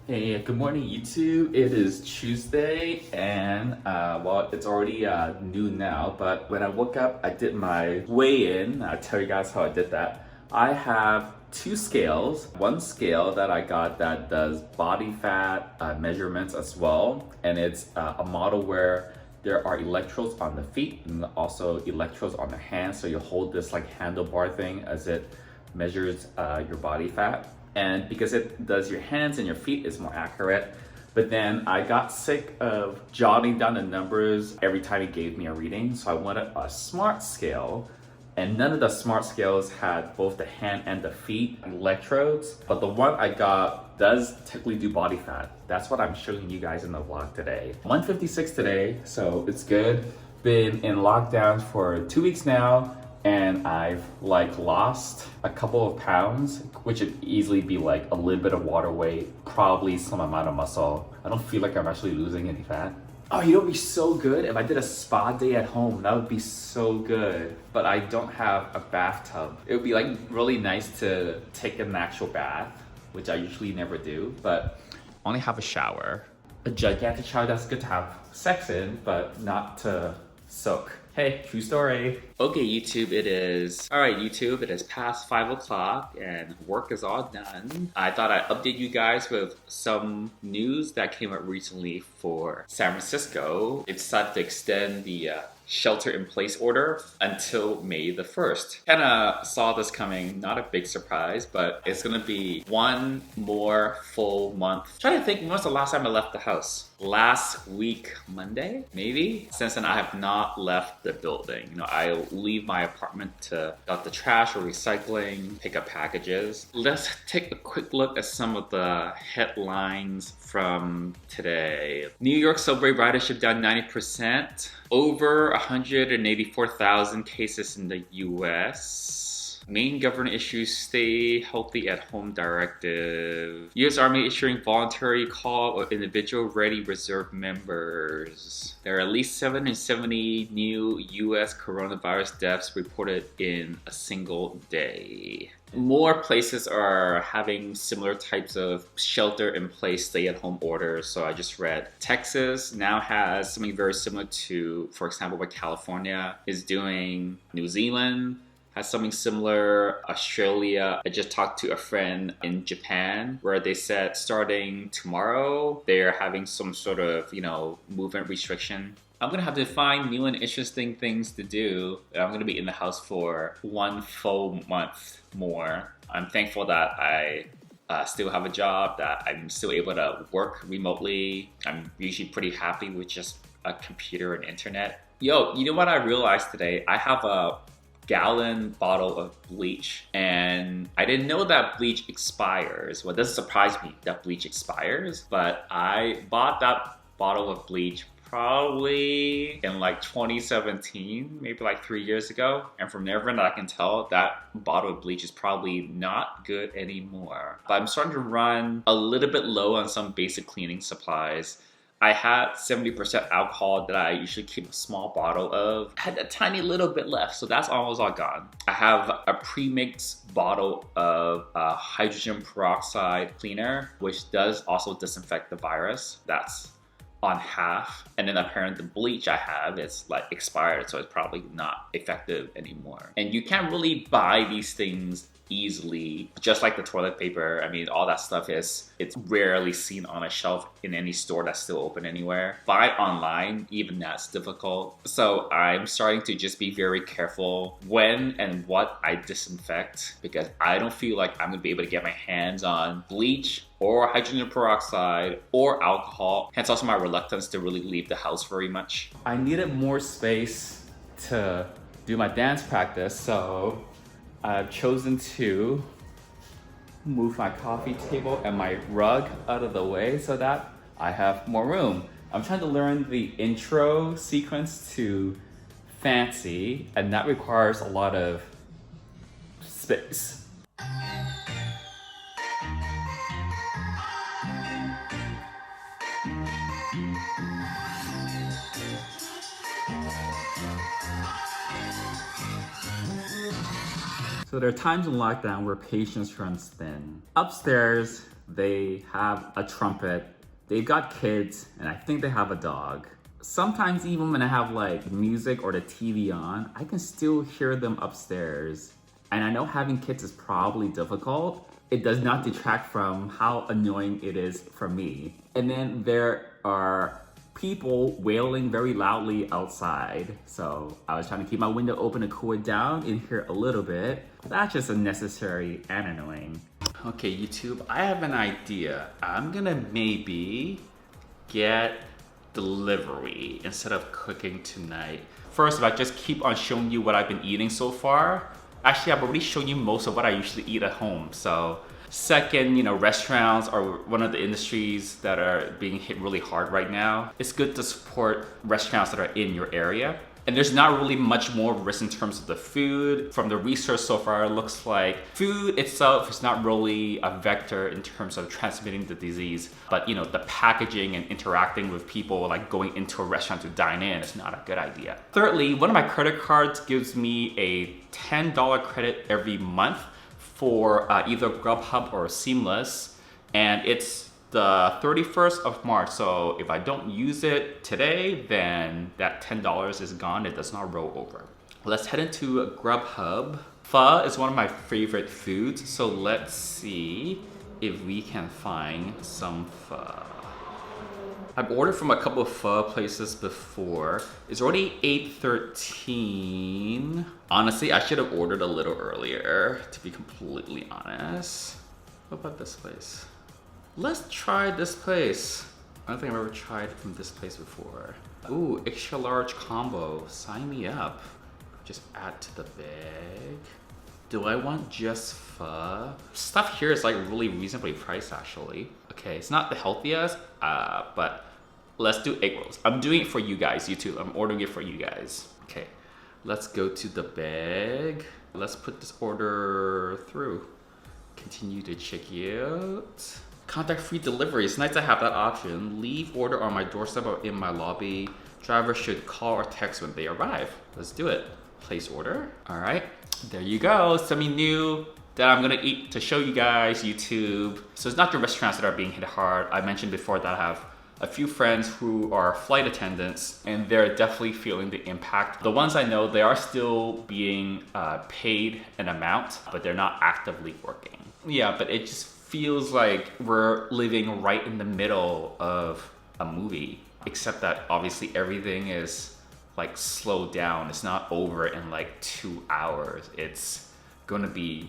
Hey, good morning, YouTube. It is Tuesday, and well, it's already noon now. But when I woke up, I did my weigh-in. I'll tell you guys how I did that. I have two scales. One scale that I got that does body fat measurements as well, and it's a model where there are electrodes on the feet and also electrodes on the hands. So you hold this like handlebar thing as it measures your body fat. And because it does your hands and your feet, it's more accurate. But then I got sick of jotting down the numbers every time it gave me a reading. So I wanted a smart scale. And none of the smart scales had both the hand and the feet electrodes. But the one I got does technically do body fat. That's what I'm showing you guys in the vlog today. 156 today, so it's good. Been in lockdown for 2 weeks now. And I've like lost a couple of pounds, which would easily be like a little bit of water weight, probably some amount of muscle. I don't feel like I'm actually losing any fat. Oh, you know what would be so good? If I did a spa day at home, that would be so good. But I don't have a bathtub. It would be like really nice to take an actual bath, which I usually never do, but only have a shower. A gigantic shower that's good to have sex in, but not to soak. Hey, true story. Okay, YouTube, it is past 5 o'clock and work is all done. I thought I'd update you guys with some news that came up recently for San Francisco. They decided to extend the shelter-in-place order until May the 1st. Kinda saw this coming, not a big surprise, but it's gonna be one more full month. Trying to think, when was the last time I left the house? Last week, Monday, maybe? Since then, I have not left the building. You know, I leave my apartment to out the trash or recycling, pick up packages. Let's take a quick look at some of the headlines from today. New York subway ridership down 90%. Over 184,000 cases in the US. Main government issues stay healthy at home directive. US Army issuing voluntary call of individual ready reserve members. There are at least 770 new US coronavirus deaths reported in a single day. More places are having similar types of shelter-in-place, stay-at-home orders. So I just read Texas now has something very similar to, for example, what California is doing. New Zealand has something similar. Australia, I just talked to a friend in Japan where they said starting tomorrow, they're having some sort of, movement restriction. I'm gonna have to find new and interesting things to do. I'm gonna be in the house for one full month more. I'm thankful that I still have a job, that I'm still able to work remotely. I'm usually pretty happy with just a computer and internet. Yo, you know what I realized today? I have a gallon bottle of bleach and I didn't know that bleach expires. Well, it doesn't surprise me that bleach expires, but I bought that bottle of bleach probably in like 2017, maybe like 3 years ago. And from everything that I can tell, that bottle of bleach is probably not good anymore. But I'm starting to run a little bit low on some basic cleaning supplies. I had 70% alcohol that I usually keep a small bottle of. I had a tiny little bit left, so that's almost all gone. I have a pre-mixed bottle of hydrogen peroxide cleaner, which does also disinfect the virus. That's on half. And then apparently the bleach I have is like expired, so it's probably not effective anymore. And you can't really buy these things easily, just like the toilet paper. I mean, all that stuff it's rarely seen on a shelf in any store that's still open anywhere. Buy it online, even that's difficult. So I'm starting to just be very careful when and what I disinfect, because I don't feel like I'm gonna be able to get my hands on bleach or hydrogen peroxide or alcohol. Hence also my reluctance to really leave the house very much. I needed more space to do my dance practice, so I've chosen to move my coffee table and my rug out of the way so that I have more room. I'm trying to learn the intro sequence to Fancy, and that requires a lot of space. So there are times in lockdown where patience runs thin. Upstairs, They have a trumpet, they've got kids, and I think they have a dog. Sometimes even when I have like music or the TV on, I can still hear them upstairs. And I know having kids is probably difficult. It does not detract from how annoying it is for me. And then there are people wailing very loudly outside. So I was trying to keep my window open to cool it down in here a little bit. That's just unnecessary and annoying. Okay, YouTube, I have an idea. I'm gonna maybe get delivery instead of cooking tonight. First, if I just keep on showing you what I've been eating so far, actually I've already shown you most of what I usually eat at home. So second, restaurants are one of the industries that are being hit really hard right now. It's good to support restaurants that are in your area. And there's not really much more risk in terms of the food. From the research so far, it looks like food itself is not really a vector in terms of transmitting the disease. But the packaging and interacting with people, like going into a restaurant to dine in, is not a good idea. Thirdly, one of my credit cards gives me a $10 credit every month for either Grubhub or Seamless. And it's the 31st of March, so if I don't use it today, then that $10 is gone. It does not roll over. Let's head into Grubhub. Pho is one of my favorite foods, so let's see if we can find some pho. I've ordered from a couple of pho places before. It's already 8:13. Honestly, I should have ordered a little earlier, to be completely honest. What about this place? Let's try this place. I don't think I've ever tried from this place before. Ooh, extra large combo. Sign me up. Just add to the bag. Do I want just pho? Stuff here is like really reasonably priced actually. Okay, it's not the healthiest, but let's do egg rolls. I'm doing it for you guys, YouTube. I'm ordering it for you guys. Okay, let's go to the bag. Let's put this order through. Continue to check out. Contact-free delivery. It's nice to have that option. Leave order on my doorstep or in my lobby. Driver should call or text when they arrive. Let's do it. Place order. All right, there you go. Something new that I'm gonna eat to show you guys, YouTube. So it's not the restaurants that are being hit hard. I mentioned before that I have a few friends who are flight attendants and they're definitely feeling the impact. The ones I know, they are still being paid an amount, but they're not actively working. Yeah, but it just feels like we're living right in the middle of a movie, except that obviously everything is like slowed down. It's not over in like 2 hours. It's gonna be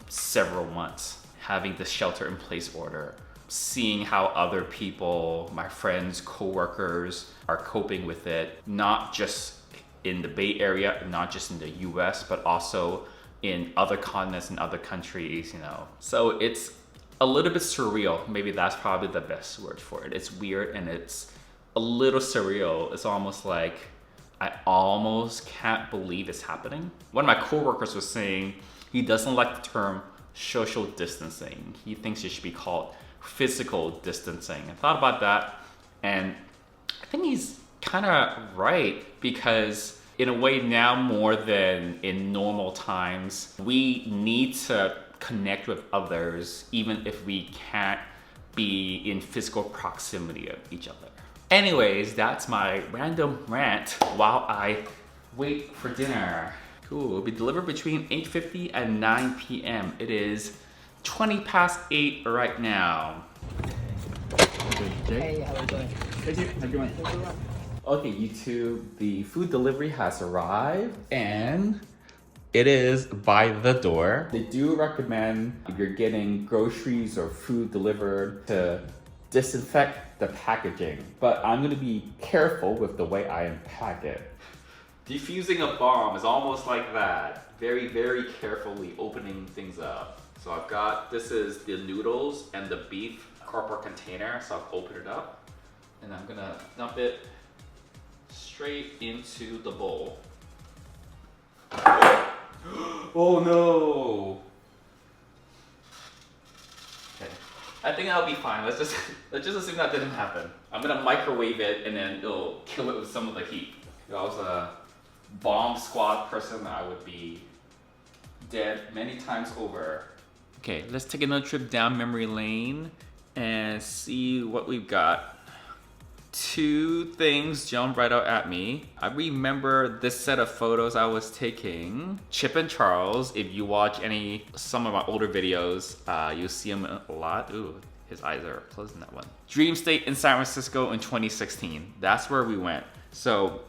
several months. Having the shelter in place order, seeing how other people, my friends, coworkers are coping with it, not just in the Bay Area, not just in the US, but also in other continents and other countries, So it's a little bit surreal. Maybe that's probably the best word for it. It's weird and it's a little surreal. It's almost like I almost can't believe it's happening. One of my coworkers was saying he doesn't like the term social distancing. He thinks it should be called physical distancing. I thought about that and I think he's kind of right, because in a way now more than in normal times, we need to connect with others even if we can't be in physical proximity of each other. Anyways, that's my random rant while I wait for dinner. Cool, it'll be delivered between 8:50 and 9 p.m. It is 20 past 8 right now. Hey, how are you doing? Thank you. Have a good one. Okay, YouTube, the food delivery has arrived and it is by the door. They do recommend if you're getting groceries or food delivered to disinfect the packaging, but I'm gonna be careful with the way I unpack it. Defusing a bomb is almost like that. Very, very carefully opening things up. So I've got, this is the noodles and the beef cardboard container, so I've opened it up and I'm gonna dump it straight into the bowl. Oh no! Okay, I think I'll be fine. Let's just assume that didn't happen. I'm gonna microwave it and then it'll kill it with some of the heat. If I was a bomb squad person, I would be dead many times over. Okay, let's take another trip down memory lane and see what we've got. Two things jump right out at me. I remember this set of photos I was taking. Chip and Charles, if you watch some of my older videos, you'll see him a lot. Ooh, his eyes are closed in that one. Dream State in San Francisco in 2016. That's where we went. So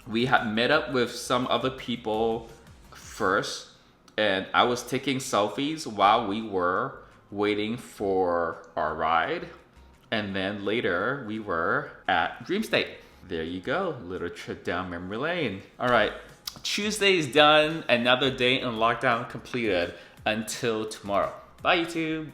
we had met up with some other people first, and I was taking selfies while we were waiting for our ride. And then later we were at Dream State. There you go, little trip down memory lane. All right, Tuesday is done. Another day in lockdown completed. Until tomorrow. Bye, YouTube.